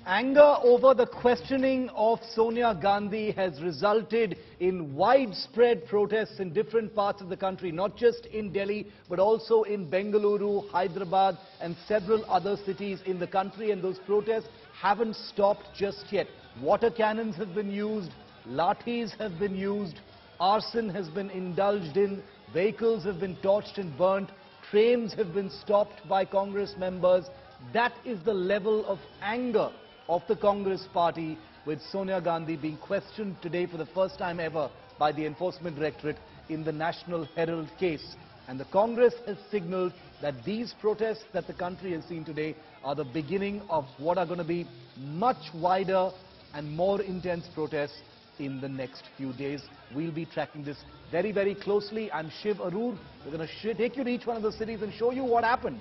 Anger over the questioning of Sonia Gandhi has resulted in widespread protests in different parts of the country, not just in Delhi, but also in Bengaluru, Hyderabad, and several other cities in the country. And those protests haven't stopped just yet. Water cannons have been used, lathis have been used, arson has been indulged in, vehicles have been torched and burnt, trains have been stopped by Congress members. That is the level of anger of the Congress party, with Sonia Gandhi being questioned today for the first time ever by the Enforcement Directorate in the National Herald case. And the Congress has signalled that these protests that the country has seen today are the beginning of what are going to be much wider and more intense protests in the next few days. We'll be tracking this very, very closely. I'm Shiv, Aroor. We're going to take you to each one of the cities and show you what happened.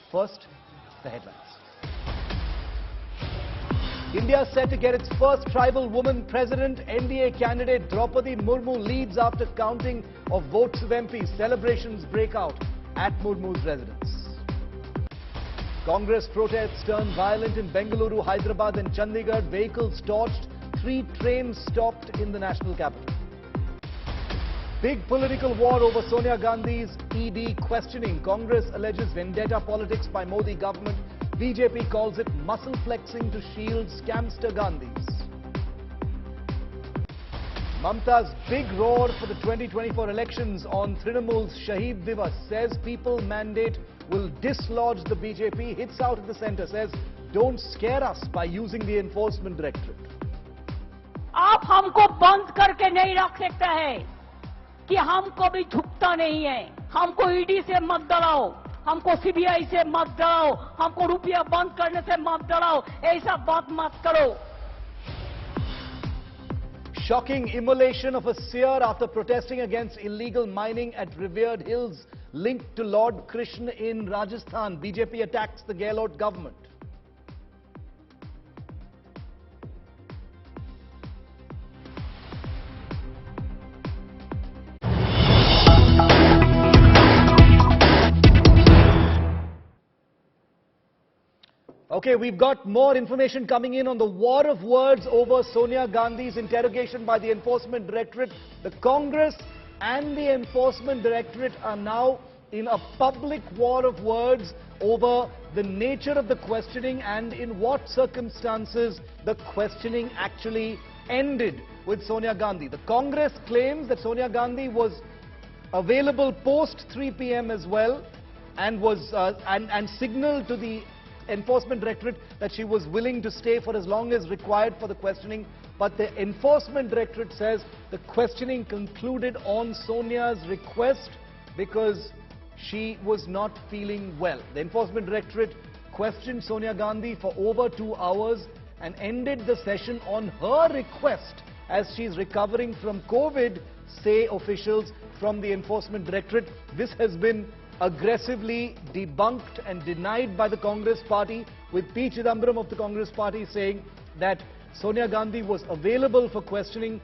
First, the headlines. India set to get its first tribal woman president. NDA candidate Draupadi Murmu leads after counting of votes of MPs. Celebrations break out at Murmu's residence. Congress protests turn violent in Bengaluru, Hyderabad and Chandigarh. Vehicles torched. 3 trains stopped in the national capital. Big political war over Sonia Gandhi's ED questioning. Congress alleges vendetta politics by Modi government. BJP calls it muscle flexing to shield scamster Gandhis. Mamta's big roar for the 2024 elections on Trinamool's Shaheed Divas. Says people mandate will dislodge the BJP. Hits out at the centre. Says don't scare us by using the Enforcement Directorate. आप हमको बंद करके नहीं रख सकते हैं कि हम कभी झुकता नहीं है. हमको ईडी से मत डराओ, हमको सीबीआई से मत डराओ, हमको रुपया बंद करने से मत डराओ. ऐसा बात मत करो. Shocking immolation of a seer after protesting against illegal mining at revered hills linked to Lord Krishna in Rajasthan. BJP attacks the Gehlot government. Okay, we've got more information coming in on the war of words over Sonia Gandhi's interrogation by the Enforcement Directorate. The Congress and the Enforcement Directorate are now in a public war of words over the nature of the questioning and in what circumstances the questioning actually ended with Sonia Gandhi. The Congress claims that Sonia Gandhi was available post 3 p.m. as well and was and signaled to the Enforcement Directorate that she was willing to stay for as long as required for the questioning. But the Enforcement Directorate says the questioning concluded on Sonia's request because she was not feeling well. The Enforcement Directorate questioned Sonia Gandhi for over 2 hours and ended the session on her request as she's recovering from COVID, say officials from the Enforcement Directorate. This has been aggressively debunked and denied by the Congress party, with P. Chidambaram of the Congress party saying that Sonia Gandhi was available for questioning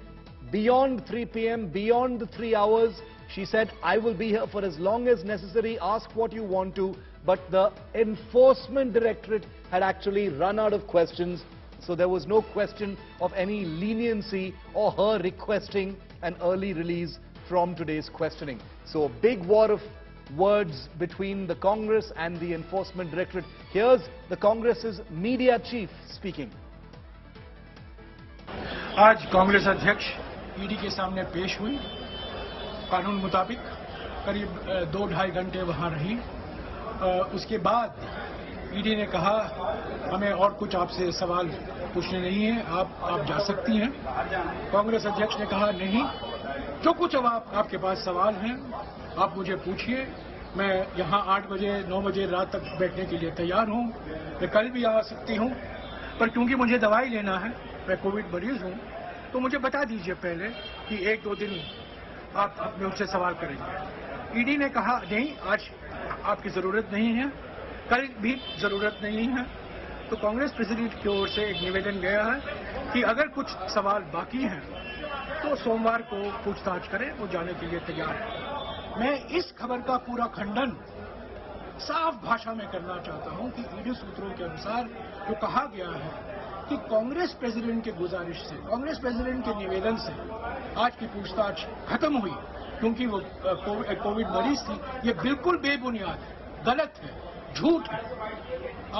beyond 3 p.m., beyond the 3 hours. She said, I will be here for as long as necessary, ask what you want to. But the Enforcement Directorate had actually run out of questions, so there was no question of any leniency or her requesting an early release from today's questioning. So a big war of words between the Congress and the Enforcement Directorate. Here's the Congress's media chief speaking. आज कांग्रेस अध्यक्ष ED के सामने पेश हुई. कानून मुताबिक करीब 2-2.5 घंटे वहां रही. उसके बाद ईडी ने कहा हमें और कुछ आपसे सवाल पूछने नहीं है, आप जा सकती हैं. कांग्रेस अध्यक्ष ने कहा नहीं, जो कुछ अब आपके पास सवाल हैं आप मुझे पूछिए. मैं यहाँ 8 बजे 9 बजे रात तक बैठने के लिए तैयार हूँ. मैं कल भी आ सकती हूँ, पर क्योंकि मुझे दवाई लेना है, मैं कोविड मरीज हूँ, तो मुझे बता दीजिए पहले कि 1-2 दिन आप मुझसे सवाल करेंगे. ईडी ने कहा नहीं, आज आपकी ज़रूरत नहीं है, कल भी ज़रूरत नहीं है. तो कांग्रेस प्रेसिडेंट की ओर से एक निवेदन गया है कि अगर कुछ सवाल बाकी हैं तो सोमवार को पूछताछ करें. वो जाने के लिए तैयार है. मैं इस खबर का पूरा खंडन साफ भाषा में करना चाहता हूं कि ईडी सूत्रों के अनुसार जो कहा गया है कि कांग्रेस प्रेसिडेंट के गुजारिश से, कांग्रेस प्रेसिडेंट के निवेदन से आज की पूछताछ खत्म हुई, क्योंकि वो कोविड मरीज थी। ये बिल्कुल बेबुनियाद है, गलत है, झूठ है।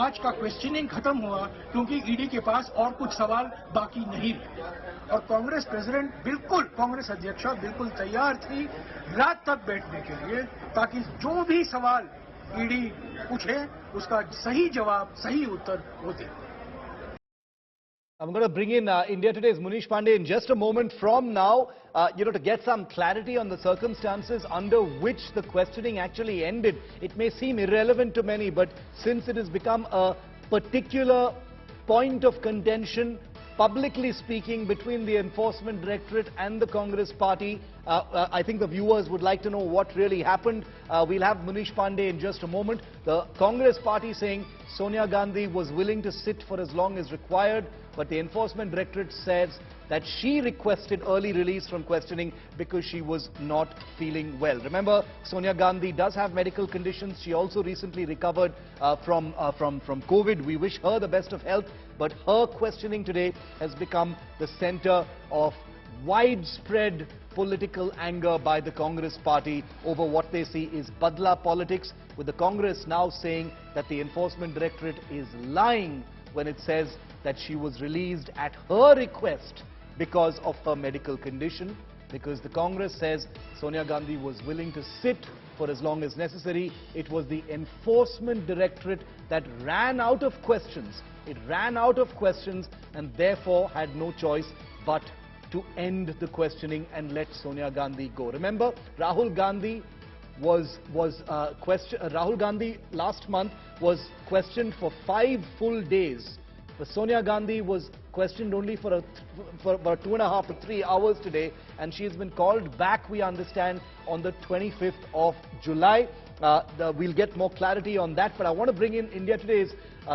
आज का क्वेश्चनिंग खत्म हुआ क्योंकि ईडी के पास और कुछ सवाल बाकी नहीं रहे और कांग्रेस प्रेसिडेंट बिल्कुल, कांग्रेस अध्यक्षा बिल्कुल तैयार थी रात तक बैठने के लिए, ताकि जो भी सवाल ईडी पूछे उसका सही जवाब, सही उत्तर वो दे। I'm going to bring in India Today's Munish Pandey in just a moment from now, to get some clarity on the circumstances under which the questioning actually ended. It may seem irrelevant to many, but since it has become a particular point of contention, publicly speaking, between the Enforcement Directorate and the Congress party, I think the viewers would like to know what really happened. We'll have Munish Pandey in just a moment. The Congress party saying Sonia Gandhi was willing to sit for as long as required, but the Enforcement Directorate says that she requested early release from questioning because she was not feeling well. Remember, Sonia Gandhi does have medical conditions. She also recently recovered from COVID. We wish her the best of health, but her questioning today has become the center of widespread political anger by the Congress party over what they see is badla politics, with the Congress now saying that the Enforcement Directorate is lying when it says that she was released at her request because of her medical condition, because the Congress says Sonia Gandhi was willing to sit for as long as necessary. It was the Enforcement Directorate that ran out of questions. It ran out of questions and therefore had no choice but to end the questioning and let Sonia Gandhi go. Remember, Rahul Gandhi Rahul Gandhi last month was questioned for 5 full days. But Sonia Gandhi was questioned only for about 2.5 to 3 hours today, and she has been called back, we understand, on the 25th of July. We'll get more clarity on that, but I want to bring in India Today's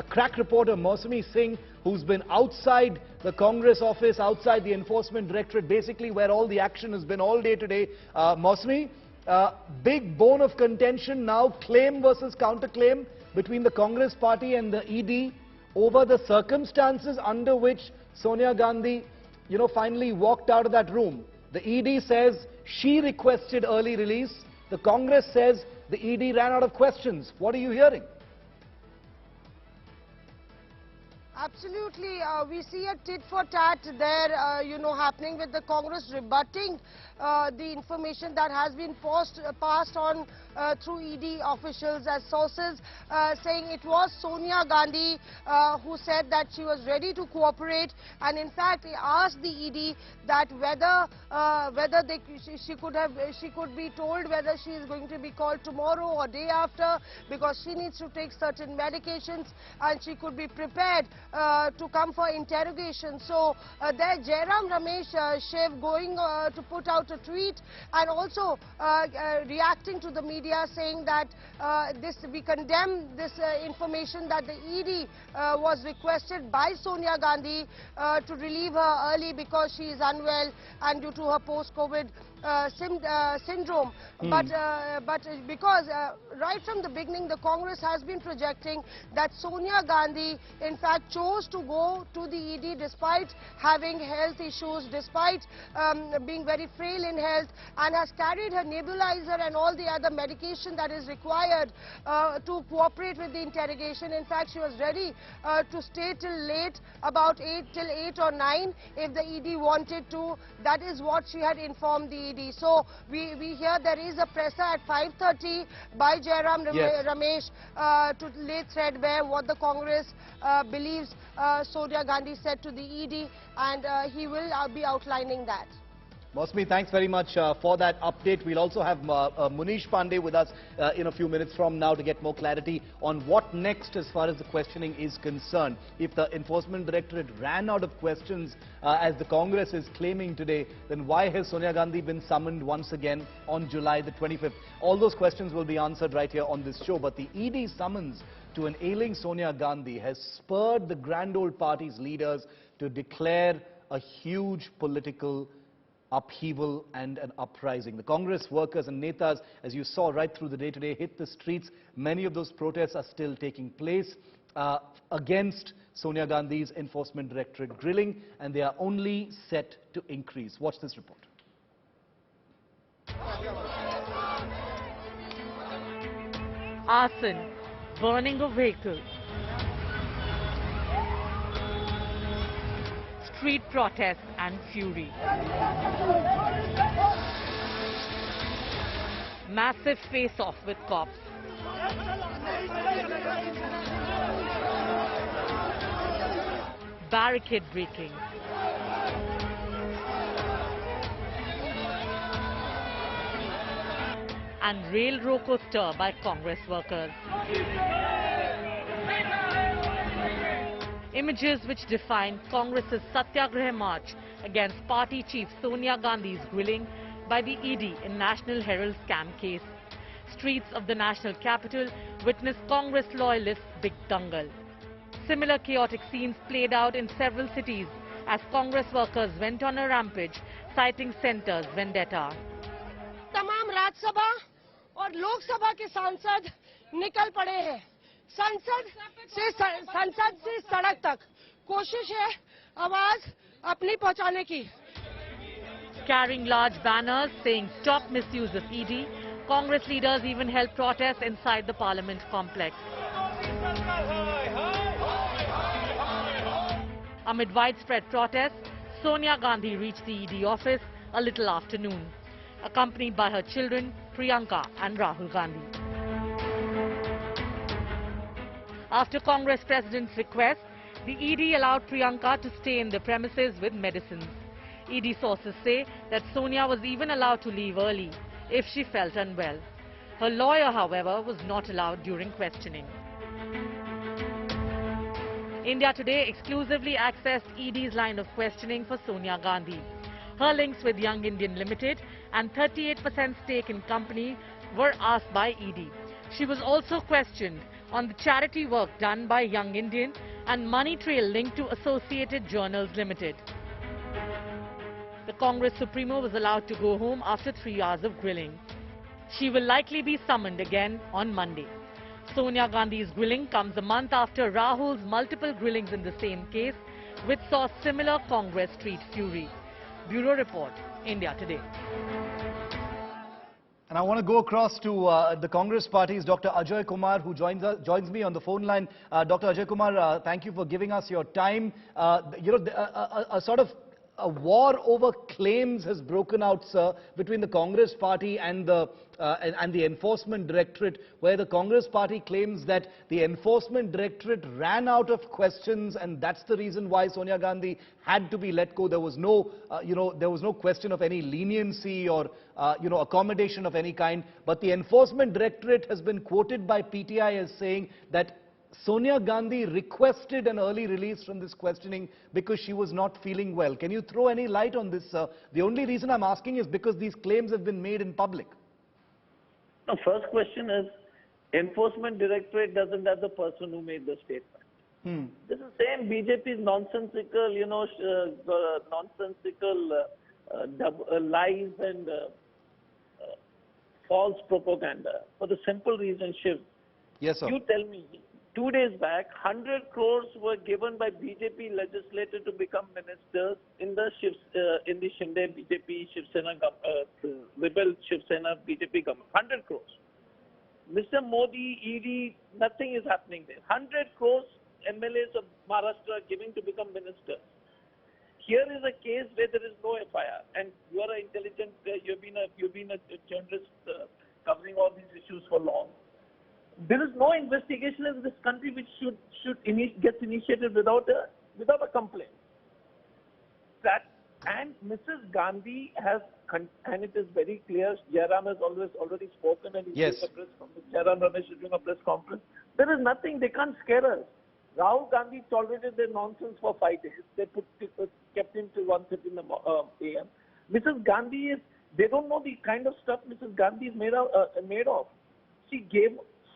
crack reporter Mausami Singh, who's been outside the Congress office, outside the Enforcement Directorate, basically where all the action has been all day today. Mausami, big bone of contention now, claim versus counterclaim between the Congress party and the ED over the circumstances under which Sonia Gandhi, finally walked out of that room. The ED says she requested early release. The Congress says the ED ran out of questions. What are you hearing? Absolutely. We see a tit for tat there, happening with the Congress rebutting the information that has been passed on through ED officials as sources, saying it was Sonia Gandhi who said that she was ready to cooperate, and in fact asked the ED that whether she could be told whether she is going to be called tomorrow or day after, because she needs to take certain medications and she could be prepared to come for interrogation. So there Jairam Ramesh Shiv going to put out a tweet and also reacting to the media, saying that we condemn this information that the ED was requested by Sonia Gandhi to relieve her early because she is unwell and due to her post-COVID syndrome. But because right from the beginning the Congress has been projecting that Sonia Gandhi in fact chose to go to the ED despite having health issues, despite being very frail in health, and has carried her nebulizer and all the other medication that is required to cooperate with the interrogation. In fact, she was ready to stay till late, about 8 or 9 if the ED wanted to. That is what she had informed the ED. So we hear there is a presser at 5:30 by Jairam Ramesh to lay threadbare what the Congress believes Sonia Gandhi said to the ED, and he will be outlining that. Mausami, thanks very much for that update. We'll also have Munish Pandey with us in a few minutes from now to get more clarity on what next as far as the questioning is concerned. If the Enforcement Directorate ran out of questions, as the Congress is claiming today, then why has Sonia Gandhi been summoned once again on July the 25th? All those questions will be answered right here on this show. But the ED summons to an ailing Sonia Gandhi has spurred the Grand Old Party's leaders to declare a huge political upheaval and an uprising. The Congress workers and netas, as you saw right through the day today, hit the streets. Many of those protests are still taking place against Sonia Gandhi's Enforcement Directorate grilling, and they are only set to increase. Watch this report. Arson, burning of vehicles, street protests and fury. Massive face-off with cops. Barricade breaking. And rail roko stir by Congress workers. Images which define Congress's Satyagraha march against party chief Sonia Gandhi's grilling by the ED in National Herald scam case. Streets of the national capital witnessed Congress loyalists' big Dangal. Similar chaotic scenes played out in several cities as Congress workers went on a rampage, citing centre's vendetta. तमाम राज्यसभा और लोकसभा के सांसद निकल पड़े हैं। संसद से सड़क तक कोशिश है आवाज अपनी पहुंचाने की। Carrying large banners saying stop misuse of ED, Congress leaders even held protests inside the Parliament complex. Amid widespread protests, Sonia Gandhi reached the ED office a little after noon, accompanied by her children Priyanka and Rahul Gandhi. After Congress President's request, the ED allowed Priyanka to stay in the premises with medicines. ED sources say that Sonia was even allowed to leave early if she felt unwell. Her lawyer, however, was not allowed during questioning. India Today exclusively accessed ED's line of questioning for Sonia Gandhi. Her links with Young Indian Limited and 38% stake in company were asked by ED. She was also questioned on the charity work done by Young Indian and money trail linked to Associated Journals Limited. The Congress Supremo was allowed to go home after 3 hours of grilling. She will likely be summoned again on Monday. Sonia Gandhi's grilling comes a month after Rahul's multiple grillings in the same case, which saw similar Congress street fury. Bureau Report, India Today. And I want to go across to the Congress party's Dr. Ajay Kumar, who joins me on the phone line. Dr. Ajay Kumar, thank you for giving us your time. A sort of a war over claims has broken out, sir, between the Congress party and the Enforcement Directorate, where the Congress party claims that the Enforcement Directorate ran out of questions, and that's the reason why Sonia Gandhi had to be let go. There was no, there was no question of any leniency or, accommodation of any kind. But the Enforcement Directorate has been quoted by PTI as saying that Sonia Gandhi requested an early release from this questioning because she was not feeling well. Can you throw any light on this, sir? The only reason I'm asking is because these claims have been made in public. The first question is, Enforcement Directorate doesn't have the person who made the statement. This is same BJP's nonsensical, lies and false propaganda. For the simple reason, Shiv, yes, sir. You tell me, 2 days back, 100 crores were given by BJP legislator to become ministers in the Shinde BJP Shiv Sena rebel Shiv Sena BJP government. 100 crores. Mr. Modi, ED, nothing is happening there. 100 crores MLAs of Maharashtra are giving to become ministers. Here is a case where there is no FIR, and you are an intelligent. You've been a journalist covering all these issues for long. There is no investigation in this country which gets initiated without a complaint. And Mrs. Gandhi has, and it is very clear, Jairam has already spoken, and he's doing a press conference. Jairam Ramesh is doing a press conference. There is nothing, they can't scare us. Rahul Gandhi tolerated their nonsense for 5 days. They kept him till 1:30 in the AM. Mrs. Gandhi they don't know the kind of stuff Mrs. Gandhi is made of.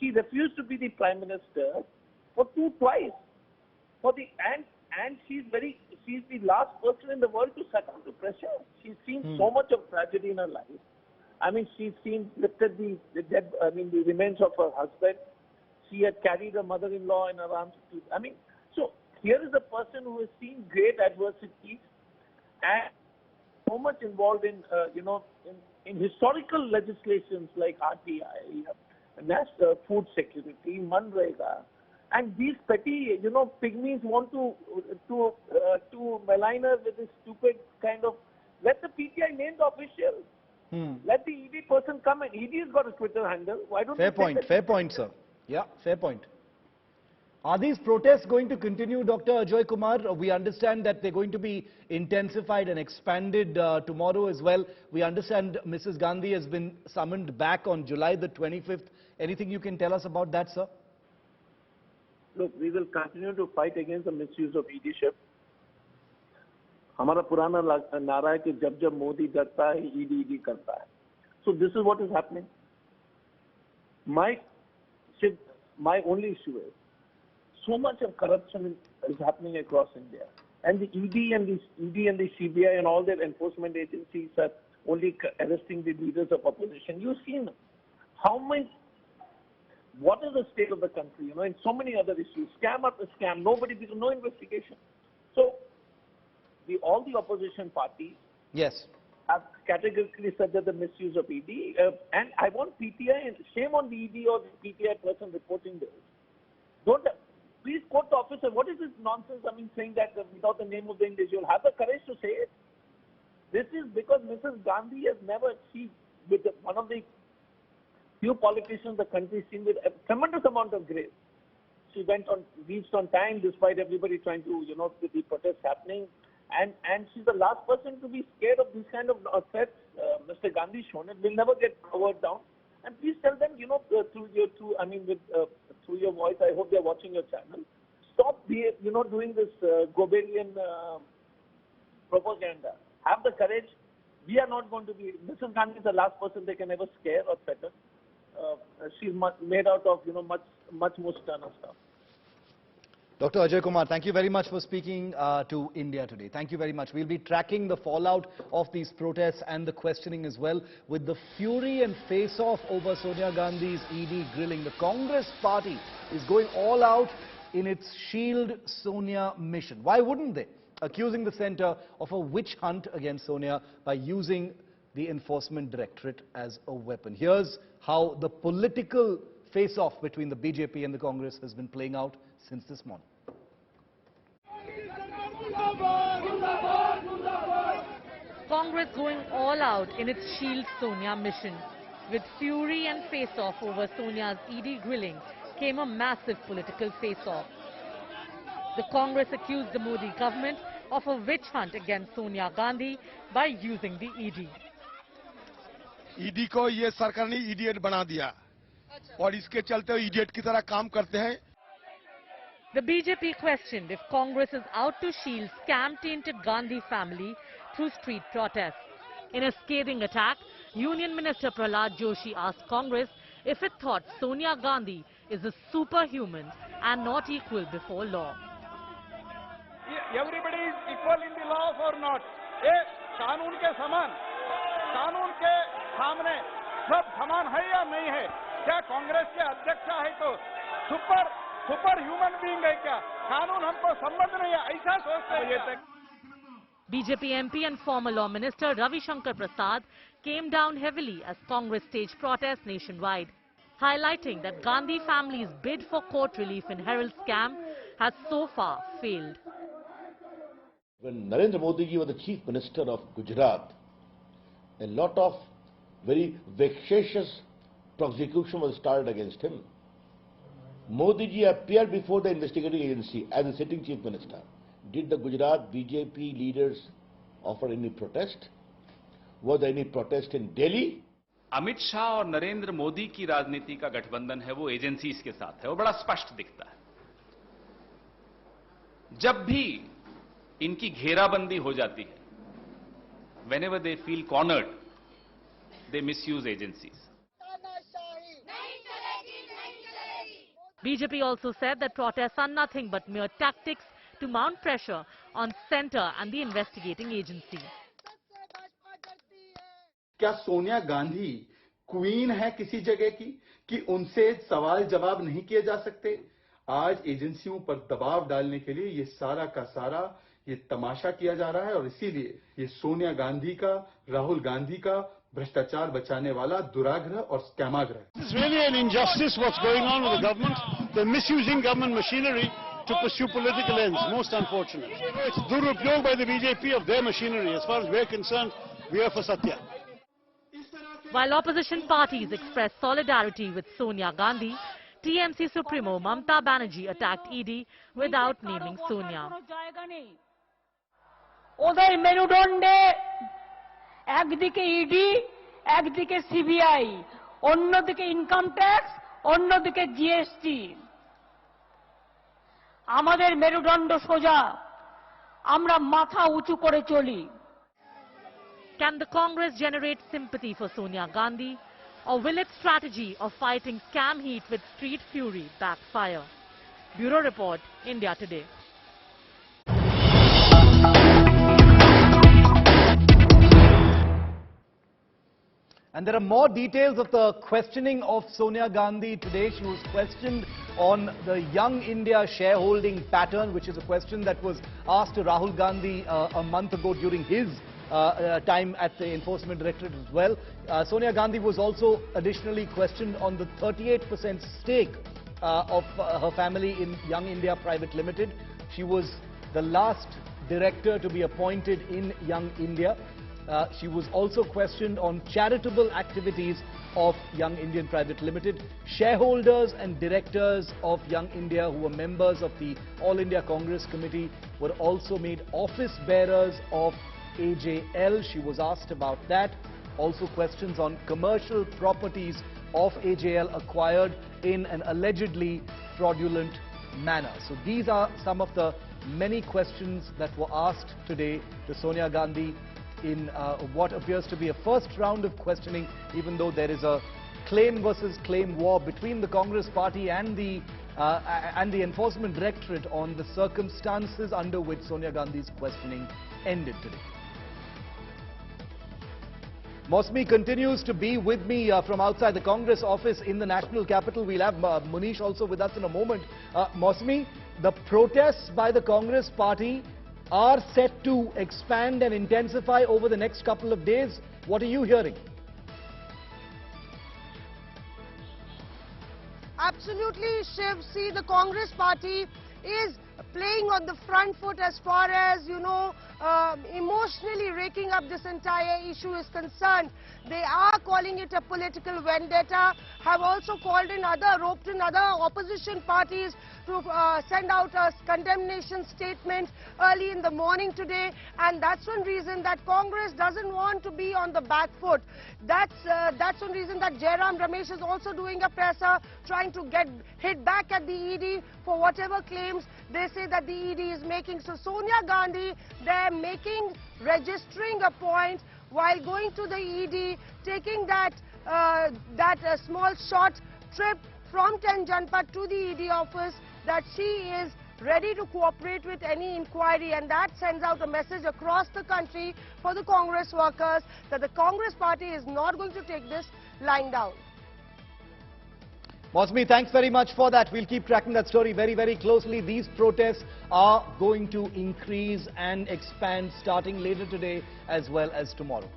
She refused to be the Prime Minister twice. And she's the last person in the world to succumb to pressure. She's seen so much of tragedy in her life. I mean, she's lifted the remains of her husband. She had carried her mother-in-law in her arms. So Here is a person who has seen great adversities and so much involved in, in historical legislations like RTI, National Food Security, Manrega, and these petty, pygmies want to malign her with this stupid kind of. Let the PTI name the official. Let the ED person come, and ED has got a Twitter handle. Why don't? Fair point, sir. Yeah, fair point. Are these protests going to continue, Dr. Ajay Kumar? We understand that they're going to be intensified and expanded tomorrow as well. We understand Mrs. Gandhi has been summoned back on July the 25th. Anything you can tell us about that, sir? Look, we will continue to fight against the misuse of ED-ship. हमारा पुराना नारा है कि जब जब मोदी डरता है ED करता है. So this is what is happening. My only issue is so much of corruption is happening across India, and the ED and the CBI and all their enforcement agencies are only arresting the leaders of opposition. You've seen what is the state of the country, in so many other issues, scam after scam, no investigation. So all the opposition parties have categorically said that the misuse of ED, and I want PTI, and shame on the ED or the PTI person reporting this. Please quote the officer. What is this nonsense? Saying that without the name of the individual. Have the courage to say it. This is because Mrs. Gandhi has never achieved, with one of the few politicians the country seen with a tremendous amount of grace. She reached on time despite everybody trying to, with the protests happening. And she's the last person to be scared of these kind of threats. Mr. Gandhi shown it. Will never get covered down. And please tell them, through your voice, I hope they're watching your channel. Stop, doing this Gobelian propaganda. Have the courage. We are not going to be. Mrs. Gandhi is the last person they can ever scare or threaten. She's made out of, much more sterner stuff. Dr. Ajay Kumar, thank you very much for speaking to India Today. Thank you very much. We'll be tracking the fallout of these protests and the questioning as well. With the fury and face-off over Sonia Gandhi's ED grilling, the Congress party is going all out in its Shield Sonia mission. Why wouldn't they? Accusing the centre of a witch hunt against Sonia by using the Enforcement Directorate as a weapon. Here's how the political face-off between the BJP and the Congress has been playing out since this morning. Congress going all out in its Shield Sonia mission. With fury and face-off over Sonia's ED grilling came a massive political face-off. The Congress accused the Modi government of a witch hunt against Sonia Gandhi by using the ED. ED को ये सरकार ने idiot बना दिया और इसके चलते idiot की तरह काम करते हैं. The BJP questioned if Congress is out to shield scam-tainted Gandhi family through street protests. In a scathing attack, Union Minister Prahlad Joshi asked Congress if it thought Sonia Gandhi is a superhuman and not equal before law. Everybody is equal in the law or not? ये कानून के समान, कानून के सामने सब समान है या नहीं है? क्या कांग्रेस के अध्यक्ष है तो सुपर ह्यूमन बीइंग है क्या? कानून हमको संबंध नहीं है, ऐसा सोचते हैं. BJP MP and former Law Minister Ravi Shankar Prasad came down heavily as Congress staged protests nationwide, highlighting that Gandhi family's bid for court relief in Herald scam has so far failed. When Narendra Modi ji was the Chief Minister of Gujarat, a lot of very vexatious prosecution was started against him. Modi ji appeared before the investigating agency as a sitting Chief Minister. Did the Gujarat BJP leaders offer any protest? Was there any protest in Delhi? Amit Shah और नरेंद्र मोदी की राजनीति का गठबंधन है वो agencies के साथ है, वो बड़ा स्पष्ट दिखता है. जब भी इनकी घेराबंदी हो जाती है, whenever they feel cornered, they misuse agencies. BJP also said that protests are nothing but mere tactics to mount pressure on centre and the investigating agency. क्या सोनिया गांधी क्वीन है किसी जगह की कि उनसे सवाल जवाब नहीं किए जा सकते? आज एजेंसियों पर दबाव डालने के लिए ये सारा का सारा ये तमाशा किया जा रहा है और इसीलिए ये सोनिया गांधी का, राहुल गांधी का भ्रष्टाचार बचाने वाला दुराग्रह और स्कैमाग्रह. It's really an injustice what's going on with the government. They're misusing government machinery to pursue political ends. Most unfortunate. It's durupyog by the BJP of their machinery. As far as we're concerned, we are for Satya. While opposition parties expressed solidarity with Sonia Gandhi, TMC Supremo Mamta Banerjee attacked ED without naming Sonia. ওদের মেরুদণ্ডে একদিকে ED, একদিকে CBI, অন্যদিকে income tax, অন্যদিকে GST. আমাদের মেরুদণ্ড সোজা, আমরা মাথা উঁচু করে চলি। Can the Congress generate sympathy for Sonia Gandhi, or will its strategy of fighting scam heat with street fury backfire? Bureau Report, India Today. And there are more details of the questioning of Sonia Gandhi today. She was questioned on the Young India shareholding pattern, which is a question that was asked to Rahul Gandhi a month ago during his time at the Enforcement Directorate as well. Sonia Gandhi was also additionally questioned on the 38% stake of her family in Young India Private Limited. She was the last director to be appointed in Young India. She was also questioned on charitable activities of Young Indian Private Limited. Shareholders and directors of Young India who were members of the All India Congress Committee were also made office bearers of AJL. She was asked about that. Also questions on commercial properties of AJL acquired in an allegedly fraudulent manner. So these are some of the many questions that were asked today to Sonia Gandhi in what appears to be a first round of questioning, even though there is a claim versus claim war between the Congress party and the Enforcement Directorate on the circumstances under which Sonia Gandhi's questioning ended today. Mosmi continues to be with me from outside the Congress office in the national capital. We'll have Munish also with us in a moment. Mosmi, the protests by the Congress party are set to expand and intensify over the next couple of days. What are you hearing? Absolutely, Shiv. See, the Congress party is playing on the front foot as far as, emotionally raking up this entire issue is concerned. They are calling it a political vendetta, have also roped in other opposition parties to send out a condemnation statement early in the morning today, and that's one reason that Congress doesn't want to be on the back foot. That's one reason that Jairam Ramesh is also doing a presser, trying to hit back at the ED for whatever claims they say that the ED is making. So Sonia Gandhi, they're registering a point while going to the ED, taking that small short trip from 10 Janpat to the ED office, that she is ready to cooperate with any inquiry, and that sends out a message across the country for the Congress workers that the Congress party is not going to take this lying down. Mosmi, thanks very much for that. We'll keep tracking that story very, very closely. These protests are going to increase and expand starting later today as well as tomorrow.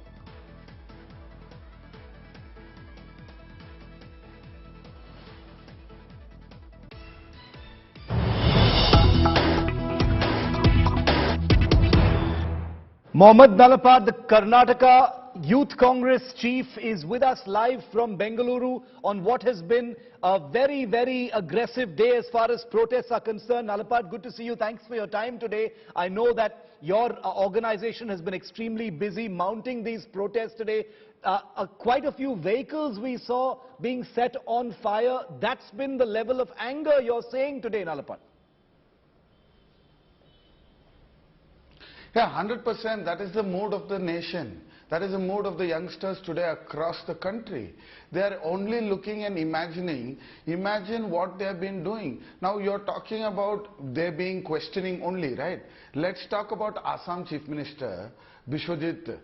Mohammad Nalapad, the Karnataka Youth Congress chief, is with us live from Bengaluru on what has been a very, very aggressive day as far as protests are concerned. Nalapad, good to see you. Thanks for your time today. I know that your organization has been extremely busy mounting these protests today. Quite a few vehicles we saw being set on fire. That's been the level of anger you're saying today, Nalapad. Yeah, 100%. That is the mood of the nation. That is the mood of the youngsters today across the country. They are only looking and imagining. Imagine what they have been doing. Now you're talking about they being questioning only, right? Let's talk about Assam Chief Minister. Bishwajit,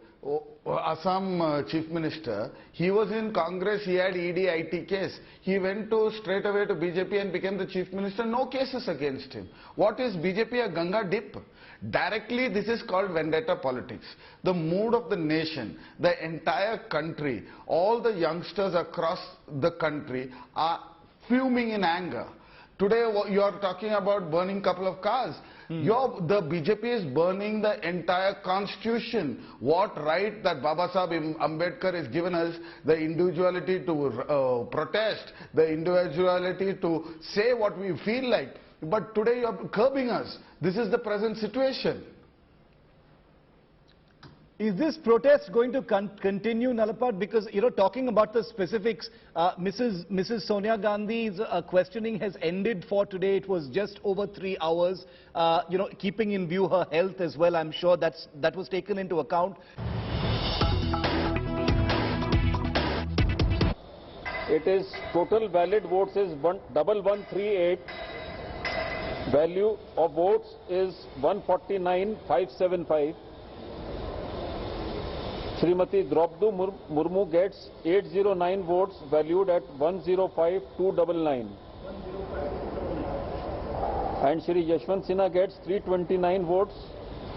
Assam Chief Minister, he was in Congress, he had ED IT case. He went straight away to BJP and became the Chief Minister. No cases against him. What is BJP, a Ganga dip? Directly, this is called vendetta politics. The mood of the nation, the entire country, all the youngsters across the country are fuming in anger. Today, you are talking about burning couple of cars. The BJP is burning the entire constitution. What right that Baba Sahib Ambedkar has given us, the individuality to protest, the individuality to say what we feel like. But today you are curbing us. This is the present situation. Is this protest going to continue, Nalapad? Because, talking about the specifics, Mrs. Sonia Gandhi's questioning has ended for today. It was just over 3 hours. Keeping in view her health as well, I'm sure that was taken into account. It is total valid votes is 1138. Value of votes is 149,575. Srimati Draupadi Murmu gets 809 votes valued at 105,299. And Shri Yashwant Sinha gets 329 votes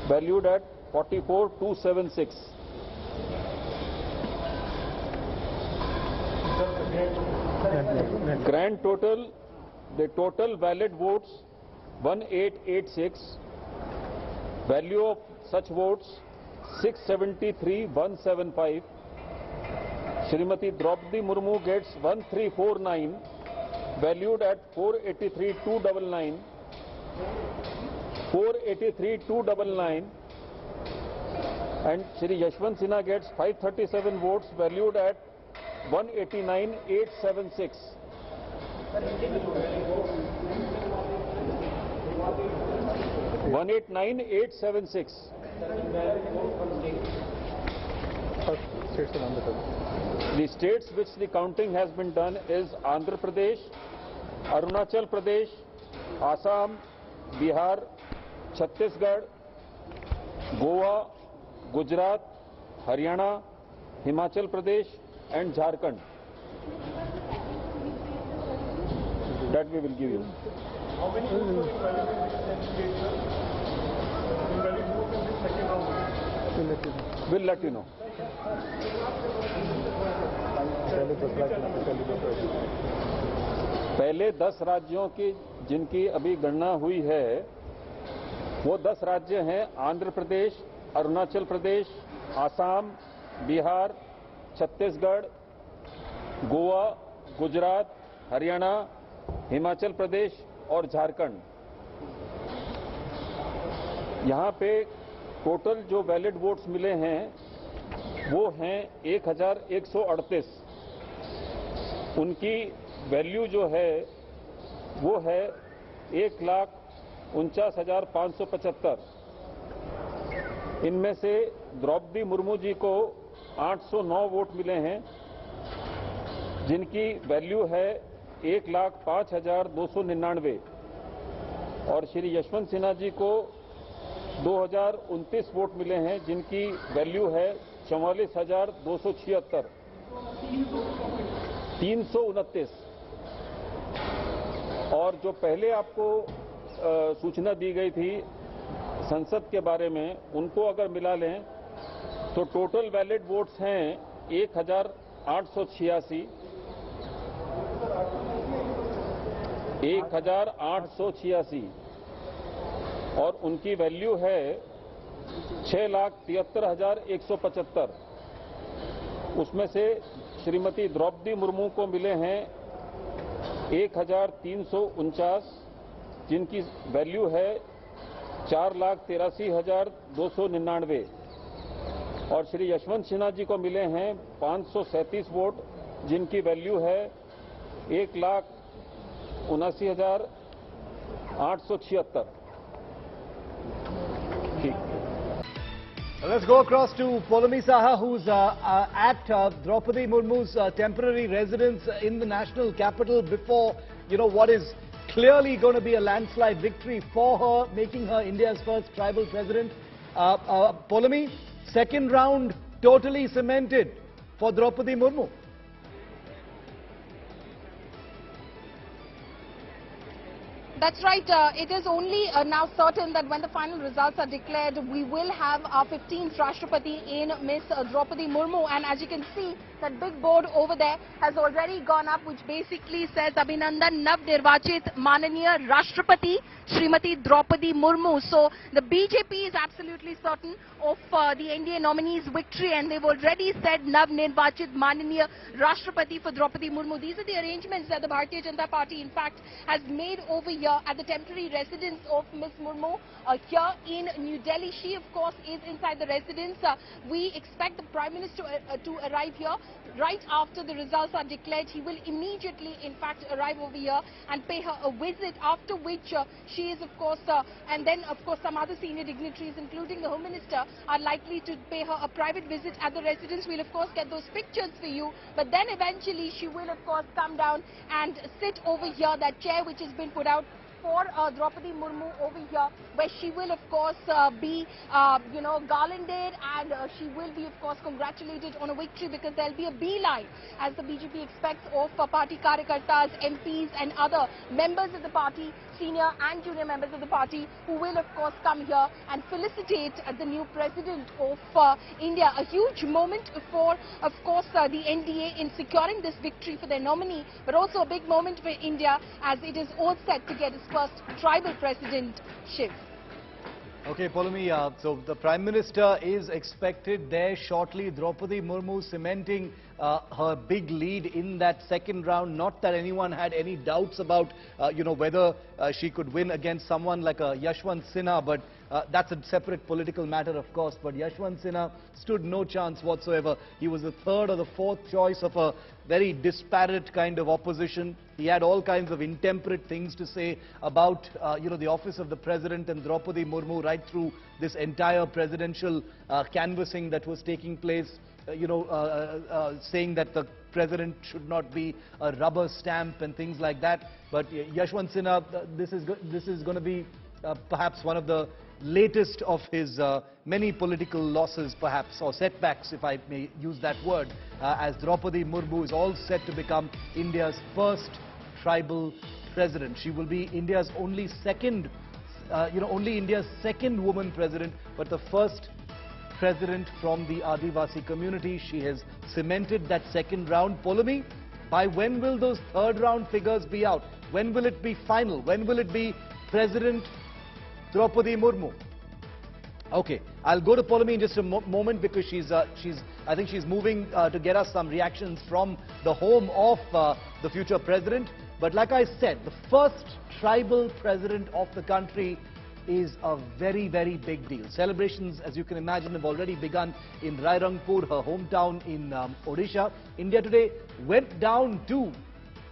valued at 44,276. Grand total, the total valid votes 1886. Value of such votes 673,175. Srimati Draupadi Murmu gets 1349, valued at 483,299. 483,299. And Shri Yashwant Sinha gets 537 votes, valued at 189,876. 189,876. The states which the counting has been done is Andhra Pradesh, Arunachal Pradesh, Assam, Bihar, Chhattisgarh, Goa, Gujarat, Haryana, Himachal Pradesh and Jharkhand. That we will give you. How many votes we'll let you know. पहले 10 राज्यों की जिनकी अभी गणना हुई है, वो 10 राज्य हैं आंध्र प्रदेश, अरुणाचल प्रदेश, आसाम, बिहार, छत्तीसगढ़, गोवा, गुजरात, हरियाणा, हिमाचल प्रदेश और झारखंड। यहाँ पे टोटल जो वैलिड वोट्स मिले हैं वो हैं 1138। उनकी वैल्यू जो है वो है 1,49,575। इनमें से द्रौपदी मुर्मू जी को 809 वोट मिले हैं, जिनकी वैल्यू है 1,05,299। और श्री यशवंत सिन्हा जी को 2029 वोट मिले हैं, जिनकी वैल्यू है 44,276। 329। और जो पहले आपको सूचना दी गई थी संसद के बारे में, उनको अगर मिला लें तो टोटल वैलिड वोट्स हैं 1,886। 1,886 और उनकी वैल्यू है 6,73,175। उसमें से श्रीमती द्रौपदी मुर्मू को मिले हैं 1,349, जिनकी वैल्यू है 4,83,299। और श्री यशवंत सिन्हा जी को मिले हैं 537 वोट, जिनकी वैल्यू है 1,79,876। Let's go across to Polami Saha, who's at Draupadi Murmu's temporary residence in the national capital before, what is clearly going to be a landslide victory for her, making her India's first tribal president. Polami, second round totally cemented for Draupadi Murmu? That's right. It is only now certain that when the final results are declared, we will have our 15th Rashtrapati in Miss Draupadi Murmu. And as you can see, that big board over there has already gone up, which basically says Abhinandan Nav Nirvachit Mananiya Rashtrapati Srimati Draupadi Murmu. So the BJP is absolutely certain of the NDA nominee's victory, and they've already said Nav Nirvachit Mananiya Rashtrapati for Draupadi Murmu. These are the arrangements that the Bharatiya Janata Party, in fact, has made over here at the temporary residence of Miss Murmu here in New Delhi. She, of course, is inside the residence. We expect the Prime Minister to arrive here right after the results are declared. He will immediately, in fact, arrive over here and pay her a visit, after which she is, of course, and then, of course, some other senior dignitaries, including the Home Minister, are likely to pay her a private visit at the residence. We'll, of course, get those pictures for you. But then eventually she will, of course, come down and sit over here, that chair which has been put out for Draupadi Murmu over here, where she will, of course, be, garlanded, and she will be, of course, congratulated on a victory, because there'll be a beeline, as the BJP expects, of party karyakartas, MPs and other members of the party, senior and junior members of the party, who will, of course, come here and felicitate the new president of India. A huge moment for, of course, the NDA in securing this victory for their nominee, but also a big moment for India, as it is all set to get its first tribal president, Shiv. Okay, Polumi, so the Prime Minister is expected there shortly. Draupadi Murmu cementing her big lead in that second round. Not that anyone had any doubts about, whether she could win against someone like Yashwant Sinha, but that's a separate political matter, of course. But Yashwant Sinha stood no chance whatsoever. He was the third or the fourth choice of a very disparate kind of opposition. He had all kinds of intemperate things to say about, the office of the president and Draupadi Murmu right through this entire presidential canvassing that was taking place. Saying that the president should not be a rubber stamp and things like that. But Yashwant Sinha, this is going to be perhaps one of the latest of his many political losses, perhaps, or setbacks, if I may use that word, as Draupadi Murmu is all set to become India's first tribal president. She will be India's only second woman president, but the first president from the Adivasi community. She has cemented that second round. Polumi, by when will those third round figures be out? When will it be final? When will it be President Draupadi Murmu? Okay, I'll go to Polumi in just a moment, because I think she's moving to get us some reactions from the home of the future president. But like I said, the first tribal president of the country is a very, very big deal. Celebrations, as you can imagine, have already begun in Rairangpur, her hometown in Odisha. India Today went down to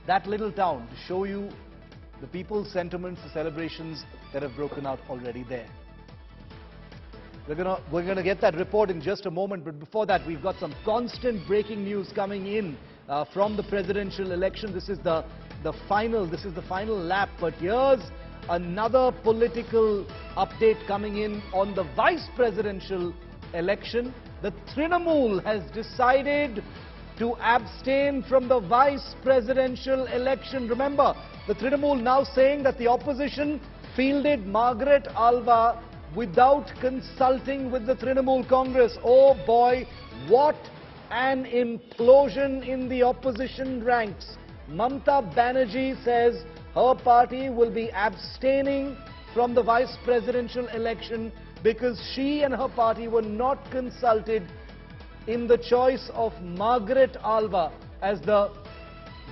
that little town to show you the people's sentiments, the celebrations that have broken out already there. We're gonna get that report in just a moment, but before that, we've got some constant breaking news coming in from the presidential election. This is the final lap, but here's another political update coming in on the vice presidential election. The Trinamool has decided to abstain from the vice presidential election. Remember, the Trinamool now saying that the opposition fielded Margaret Alva without consulting with the Trinamool Congress. Oh boy, what an implosion in the opposition ranks. Mamata Banerjee says her party will be abstaining from the vice presidential election because she and her party were not consulted in the choice of Margaret Alva as the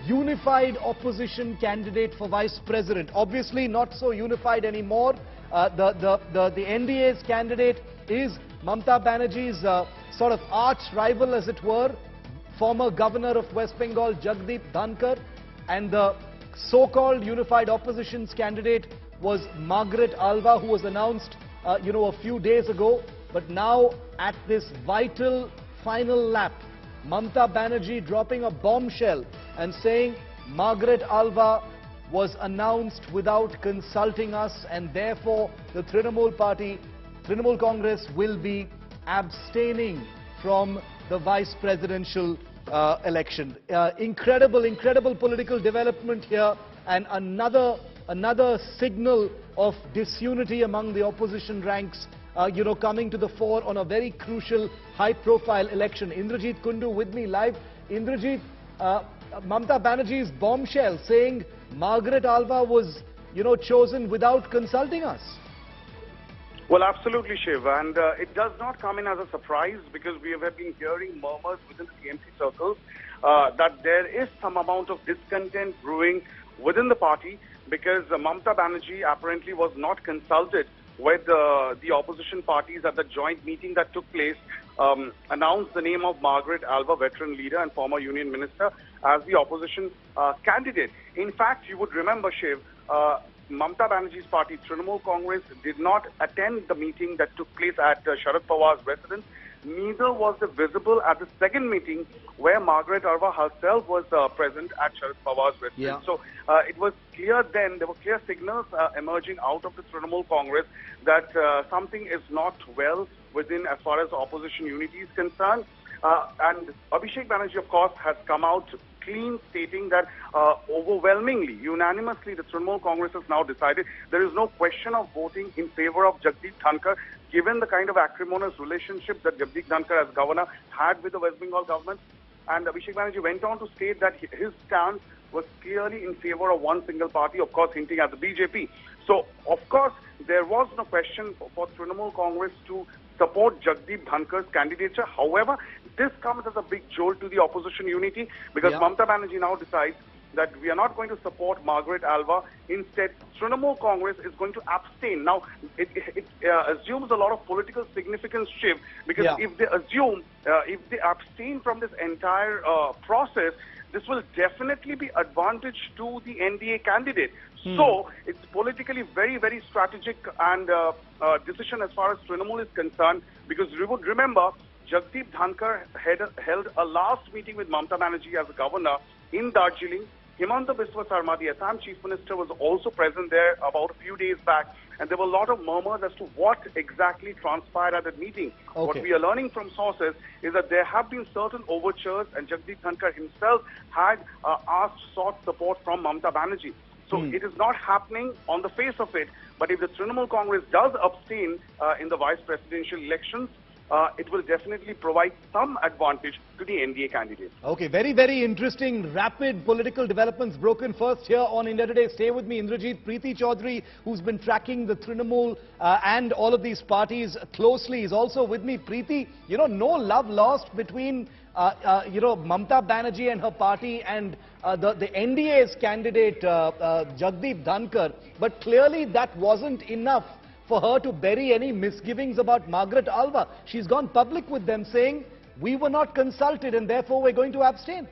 unified opposition candidate for vice president. Obviously not so unified anymore. The NDA's candidate is Mamata Banerjee's sort of arch rival, as it were, former governor of West Bengal, Jagdeep Dhankar, and the so-called unified opposition's candidate was Margaret Alva, who was announced, a few days ago. But now, at this vital final lap, Mamata Banerjee dropping a bombshell and saying Margaret Alva was announced without consulting us, and therefore the Trinamool Congress will be abstaining from the vice presidential election. Incredible political development here, and another signal of disunity among the opposition ranks, coming to the fore on a very crucial, high-profile election. Indrajit Kundu with me live. Indrajit, Mamata Banerjee's bombshell saying Margaret Alva was, chosen without consulting us. Well, absolutely, Shiv, and it does not come in as a surprise because we have been hearing murmurs within the TMC circles that there is some amount of discontent brewing within the party because Mamata Banerjee apparently was not consulted with the opposition parties at the joint meeting that took place, announced the name of Margaret Alva, veteran leader and former union minister, as the opposition candidate. In fact, you would remember, Shiv, Mamata Banerjee's party, Trinamool Congress, did not attend the meeting that took place at Sharad Pawar's residence. Neither was it visible at the second meeting where Margaret Alva herself was present at Sharad Pawar's residence. Yeah. So it was clear then, there were clear signals emerging out of the Trinamool Congress that something is not well within as far as opposition unity is concerned. And Abhishek Banerjee, of course, has come out clean, stating that overwhelmingly, unanimously, the Trinamool Congress has now decided there is no question of voting in favor of Jagdeep Dhankar, given the kind of acrimonious relationship that Jagdeep Dhankar as governor had with the West Bengal government. And Abhishek Banerjee went on to state that his stance was clearly in favor of one single party, of course hinting at the BJP. So, of course, there was no question for Trinamool Congress to support Jagdeep Dhankar's candidature. However, this comes as a big jolt to the opposition unity because Mamata Banerjee now decides that we are not going to support Margaret Alva. Instead, Trinamool Congress is going to abstain. Now, it assumes a lot of political significance, Shiv, because if they abstain from this entire process, this will definitely be advantage to the NDA candidate. So, it's politically very strategic and decision as far as Trinamool is concerned, because you would remember, Jagdeep Dhankar held a last meeting with Mamata Banerjee as a governor in Darjeeling. Himanta Biswa Sarma, the Assam Chief Minister, was also present there about a few days back, and there were a lot of murmurs as to what exactly transpired at that meeting. Okay. What we are learning from sources is that there have been certain overtures, and Jagdeep Dhankar himself had sought support from Mamata Banerjee. So it is not happening on the face of it, but if the Trinamool Congress does abstain in the vice presidential elections, it will definitely provide some advantage to the NDA candidate. Okay, very interesting, rapid political developments broken first here on India Today. Stay with me, Indrajit. Preeti Chaudhary, who's been tracking the Trinamool and all of these parties closely, is also with me. Preeti, no love lost between Mamata Banerjee and her party and the NDA's candidate Jagdeep Dhankar, but clearly that wasn't enough for her to bury any misgivings about Margaret Alva. She's gone public with them saying, we were not consulted and therefore we're going to abstain.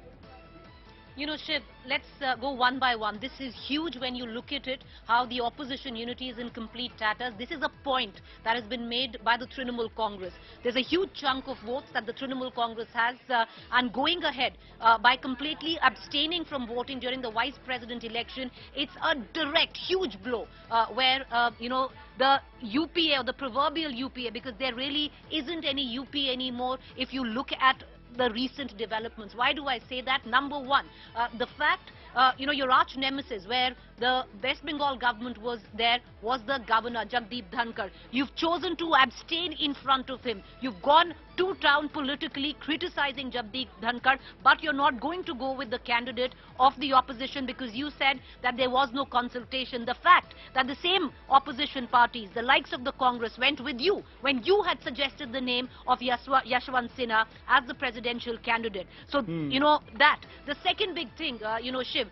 Shiv, let's go one by one. This is huge when you look at it, how the opposition unity is in complete tatters. This is a point that has been made by the Trinamool Congress. There's a huge chunk of votes that the Trinamool Congress has, and going ahead by completely abstaining from voting during the vice president election, it's a direct, huge blow where, the UPA, or the proverbial UPA, because there really isn't any UPA anymore if you look at the recent developments. Why do I say that? Number one, the fact, your arch nemesis where the West Bengal government was there was the governor, Jagdeep Dhankar. You've chosen to abstain in front of him. You've gone to town politically criticizing Jagdeep Dhankar, but you're not going to go with the candidate of the opposition because you said that there was no consultation. The fact that the same opposition parties, the likes of the Congress, went with you when you had suggested the name of Yashwant Sinha as the presidential candidate. So, that. The second big thing, Shiv,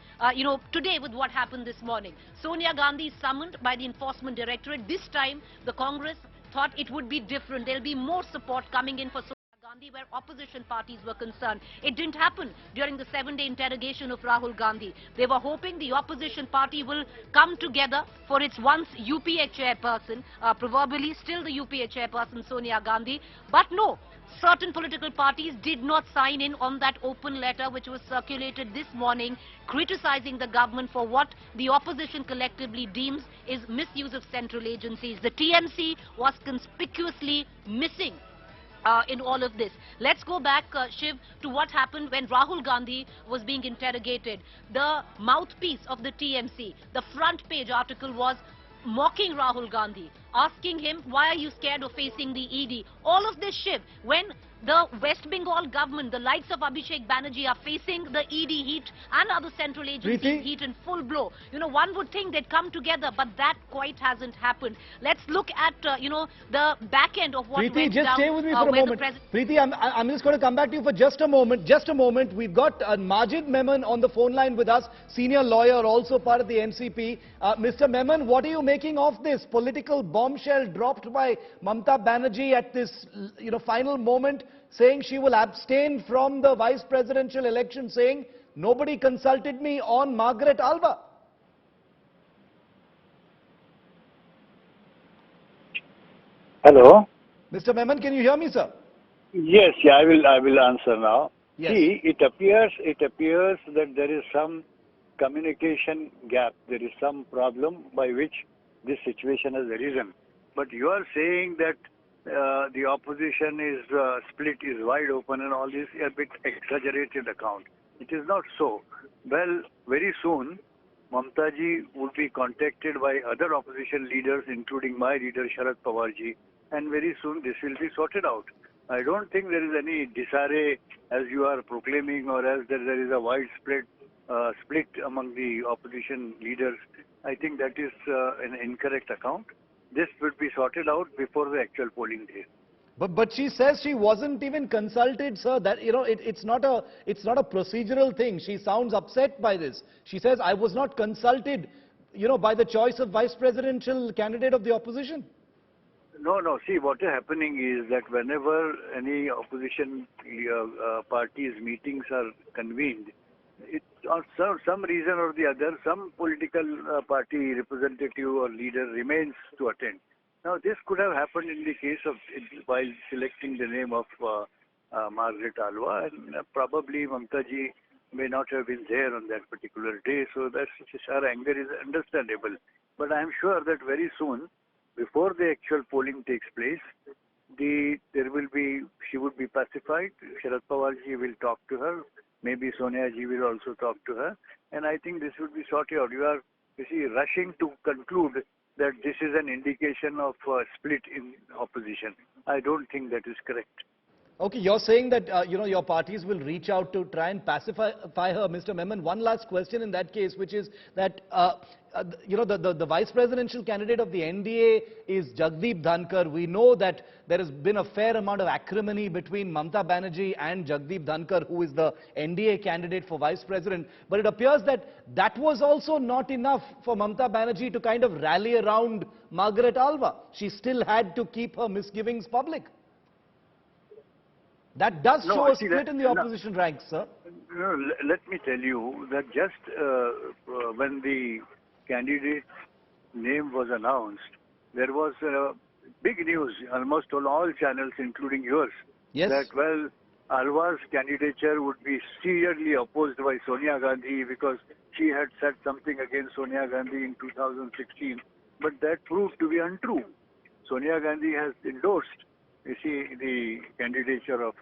today with what happened this morning, Sonia Gandhi is summoned by the Enforcement Directorate. This time, the Congress thought it would be different. There'll be more support coming in for Sonia Gandhi where opposition parties were concerned. It didn't happen during the 7-day interrogation of Rahul Gandhi. They were hoping the opposition party will come together for its once UPA chairperson, proverbially still the UPA chairperson Sonia Gandhi. But no, certain political parties did not sign in on that open letter which was circulated this morning criticizing the government for what the opposition collectively deems is misuse of central agencies. The TMC was conspicuously missing in all of this. Let's go back, Shiv, to what happened when Rahul Gandhi was being interrogated. The mouthpiece of the TMC, the front page article was mocking Rahul Gandhi, asking him, why are you scared of facing the ED? All of this, Shiv, when the West Bengal government, the likes of Abhishek Banerjee, are facing the ED heat and other central agency heat in full blow. You know, one would think they'd come together, but that quite hasn't happened. Let's look at, you know, the back end of what went just down. Stay with me for a moment. Preeti, I'm just going to come back to you for just a moment. Just a moment. We've got Majid Memon on the phone line with us, senior lawyer, also part of the NCP. Mr. Memon, what are you making of this political bombshell dropped by Mamata Banerjee at this, you know, final moment, saying she will abstain from the vice presidential election, saying nobody consulted me on Margaret Alva? Hello. Mr. Memon, can you hear me, sir? Yes, yeah, I will answer now. Yes. See, it appears that there is some communication gap. There is some problem by which this situation has arisen. But you are saying that the opposition is split, is wide open, and all this a bit exaggerated account. It is not so. Well, very soon, Mamataji would be contacted by other opposition leaders, including my leader Sharad Pawarji, and very soon this will be sorted out. I don't think there is any disarray as you are proclaiming, or as there is a widespread split among the opposition leaders. I think that is an incorrect account. This would be sorted out before the actual polling day. But she says she wasn't even consulted, sir. That, you know, it's not a procedural thing. She sounds upset by this. She says, I was not consulted, you know, by the choice of vice presidential candidate of the opposition. No. See, what is happening is that whenever any opposition parties meetings are convened, on some reason or the other, some political party representative or leader remains to attend. Now, this could have happened in the case of, while selecting the name of Margaret Alva, and probably Mamataji may not have been there on that particular day, so that's her anger is understandable. But I am sure that very soon, before the actual polling takes place, she would be pacified. Sharad Pawarji will talk to her. Maybe Sonia ji will also talk to her, and I think this would be sorted out. You see, rushing to conclude that this is an indication of split in opposition. I don't think that is correct. Okay, you're saying that, you know, your parties will reach out to try and pacify her. Mr. Memon, one last question in that case, which is that, you know, the vice presidential candidate of the NDA is Jagdeep Dhankar. We know that there has been a fair amount of acrimony between Mamata Banerjee and Jagdeep Dhankar, who is the NDA candidate for vice president. But it appears that that was also not enough for Mamata Banerjee to kind of rally around Margaret Alva. She still had to keep her misgivings public. That does show a split in the opposition ranks, sir. No, let me tell you that just when the candidate's name was announced, there was big news almost on all channels, including yours, that, well, Alva's candidature would be seriously opposed by Sonia Gandhi because she had said something against Sonia Gandhi in 2016. But that proved to be untrue. Sonia Gandhi has endorsed, you see, the candidature of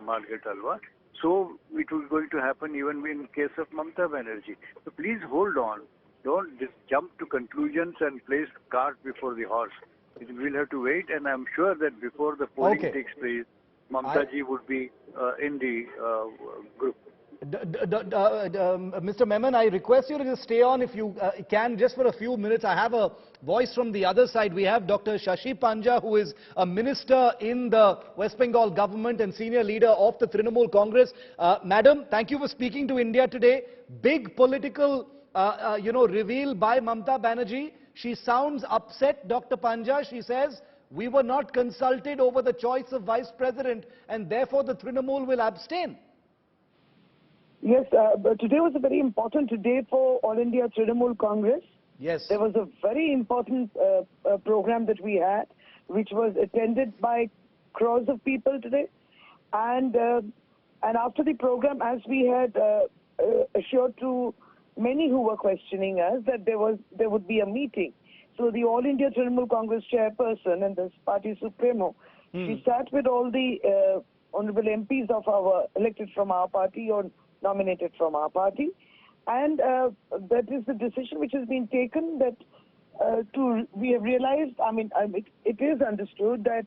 Margaret Alva. So it was going to happen even in case of Mamata Banerjee. So please hold on. Don't just jump to conclusions and place the cart before the horse. We'll have to wait, and I'm sure that before the polling takes place, Mamataji would be in the group. Mr. Memon, I request you to just stay on if you can, just for a few minutes. I have a voice from the other side. We have Dr. Shashi Panja, who is a minister in the West Bengal government and senior leader of the Trinamool Congress. Madam, thank you for speaking to India today. Big political, reveal by Mamata Banerjee. She sounds upset, Dr. Panja. She says, we were not consulted over the choice of vice president, and therefore the Trinamool will abstain. Yes, but today was a very important day for All India Trinamool Congress. Yes. There was a very important program that we had, which was attended by crores of people today. And after the program, as we had assured to many who were questioning us, that there would be a meeting. So the All India Trinamool Congress chairperson and the party supremo, she sat with all the honorable MPs of our elected from our party or nominated from our party, and that is the decision which has been taken. That we have realized. It is understood that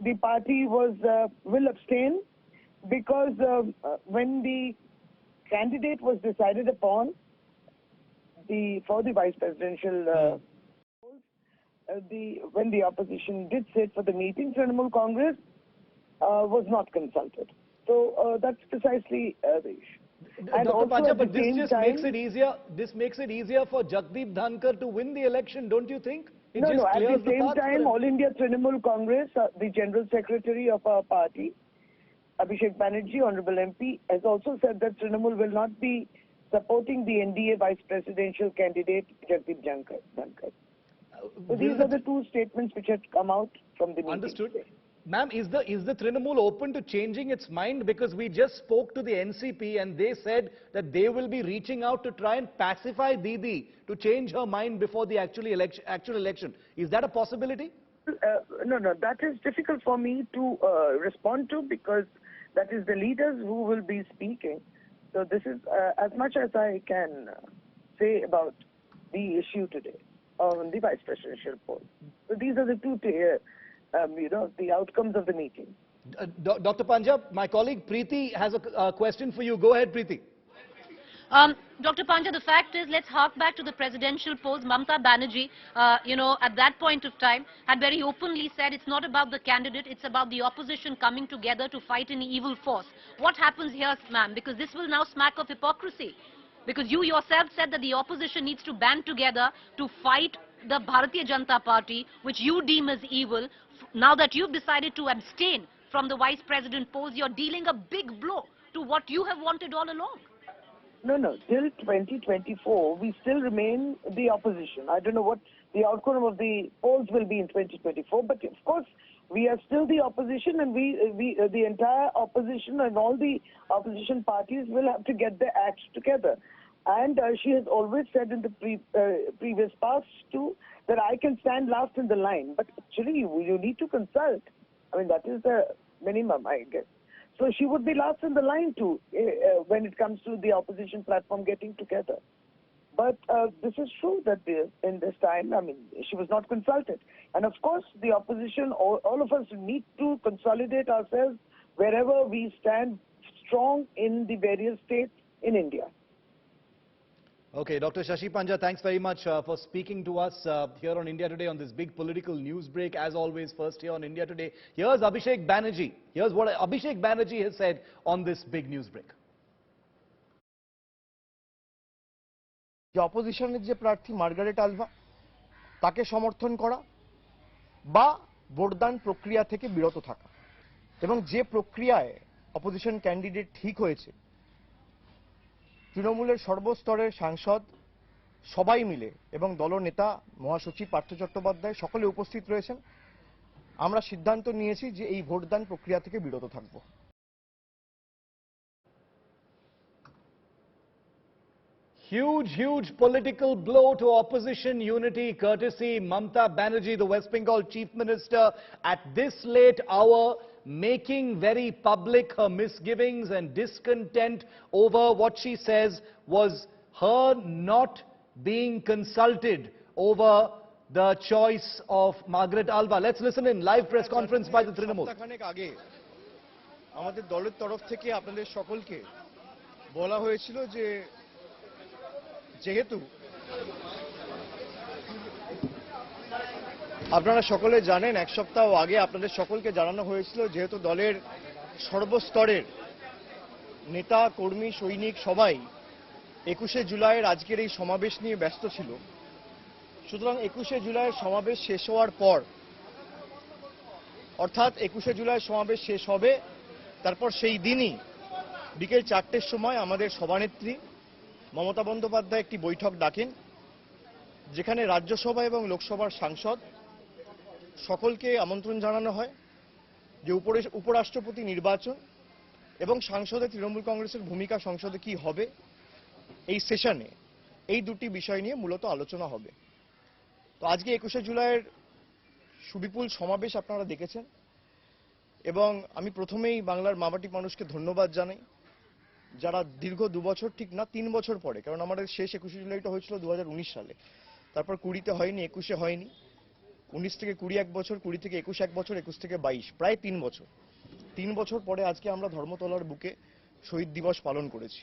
the party will abstain because when the candidate was decided upon for the vice presidential when the opposition did sit for the meeting, Trinamool Congress was not consulted. So that's precisely the issue. And Dr. Panja, but this just makes it easier for Jagdeep Dhankar to win the election, don't you think? No. At the same time, All India Trinamool Congress, the General Secretary of our party, Abhishek Banerjee, Honorable MP, has also said that Trinamool will not be supporting the NDA Vice Presidential candidate, Jagdeep Dhankar. So these are the two statements which have come out from the meeting. Understood. Ma'am, is the Trinamool open to changing its mind? Because we just spoke to the NCP and they said that they will be reaching out to try and pacify Didi to change her mind before the actual election. Is that a possibility? No, that is difficult for me to respond to because that is the leaders who will be speaking. So this is as much as I can say about the issue today on the vice presidential poll. So these are the two the outcomes of the meeting. Dr. Panja, my colleague Preeti has a question for you. Go ahead, Preeti. Dr. Panja, the fact is, let's hark back to the presidential polls. Mamata Banerjee, at that point of time, had very openly said it's not about the candidate, it's about the opposition coming together to fight an evil force. What happens here, ma'am? Because this will now smack of hypocrisy. Because you yourself said that the opposition needs to band together to fight the Bharatiya Janata Party, which you deem as evil. Now that you've decided to abstain from the vice president polls, you're dealing a big blow to what you have wanted all along. No. Till 2024, we still remain the opposition. I don't know what the outcome of the polls will be in 2024, but of course, we are still the opposition, and the entire opposition and all the opposition parties will have to get their acts together. And she has always said in the previous past too that I can stand last in the line. But actually, you need to consult. That is the minimum, I guess. So she would be last in the line too when it comes to the opposition platform getting together. But this is true that in this time, she was not consulted. And of course, the opposition, all of us need to consolidate ourselves wherever we stand strong in the various states in India. Okay, Dr. Shashi Panja, thanks very much for speaking to us here on India Today on this big political news break. As always, first here on India Today. Here's Abhishek Banerjee. Here's what Abhishek Banerjee has said on this big news break. যে অপোজিশনের যে প্রার্থী Margaret Alva তাকে সমর্থন করা বা ভোটদান প্রক্রিয়া থেকে বিরত থাকা এবং যে প্রক্রিয়ায় অপোজিশন ক্যান্ডিডেট ঠিক হয়েছে তৃণমূলের সর্বস্তরের সাংসদ সবাই মিলে এবং দলনেতা মহাসচিব পার্থ চট্টোপাধ্যায় সকলে উপস্থিত রয়েছেন আমরা সিদ্ধান্ত নিয়েছি যে এই ভোটদান প্রক্রিয়া থেকে বিরত থাকব Huge political blow to opposition unity courtesy Mamata Banerjee, the West Bengal Chief Minister, at this late hour, making very public her misgivings and discontent over what she says was her not being consulted over the choice of Margaret Alva. Let's listen in live press conference by the Trinamool. আগে আমাদের দলের তরফ থেকে আপনাদের সকলকে বলা হয়েছিল যে যেহেতু আপনারা সকলে জানেন এক সপ্তাহ আগে আপনাদের সকলকে জানানো হয়েছিল যেহেতু দলের সর্বস্তরের নেতা কর্মী সৈনিক সবাই 21শে জুলাইয়ের আজকের এই সমাবেশ নিয়ে ব্যস্ত ছিল সুতরাং 21শে জুলাইয়ের সমাবেশ শেষ হওয়ার পর অর্থাৎ 21শে জুলাইয়ের সমাবেশ শেষ হবে তারপর সেই দিনই বিকেল 4টের সময় আমাদের সভানেত্রী মমতা বন্দ্যোপাধ্যায় একটি বৈঠক ডাকেন যেখানে রাজ্যসভা এবং লোকসভার সাংসদ সকলকে আমন্ত্রণ জানানো হয় যে উপরাষ্ট্রপতি নির্বাচন এবং সংসদে তৃণমূল কংগ্রেসের ভূমিকা সংসদে কি হবে এই সেশনে এই দুটি বিষয় নিয়ে মূলত আলোচনা হবে তো আজকে 21শে জুলাইয়ের সুবিপুল সমাবেশ আপনারা দেখেছেন এবং আমি প্রথমেই বাংলার মামাটি মানুষকে ধন্যবাদ জানাই যারা দীর্ঘ 2 বছর ঠিক না 3 বছর পরে, কারণ আমাদের শেষ 21শে জুলাইটা হয়েছিল 2019 সালে, তারপর 20তে হয়নি, 21শে হয়নি, 19 থেকে 20 1 বছর, 20 থেকে 21 1 বছর, 21 থেকে 22, প্রায় 3 বছর। 3 বছর পরে আজকে আমরা ধর্মতলার বুকে শহীদ দিবস পালন করেছি।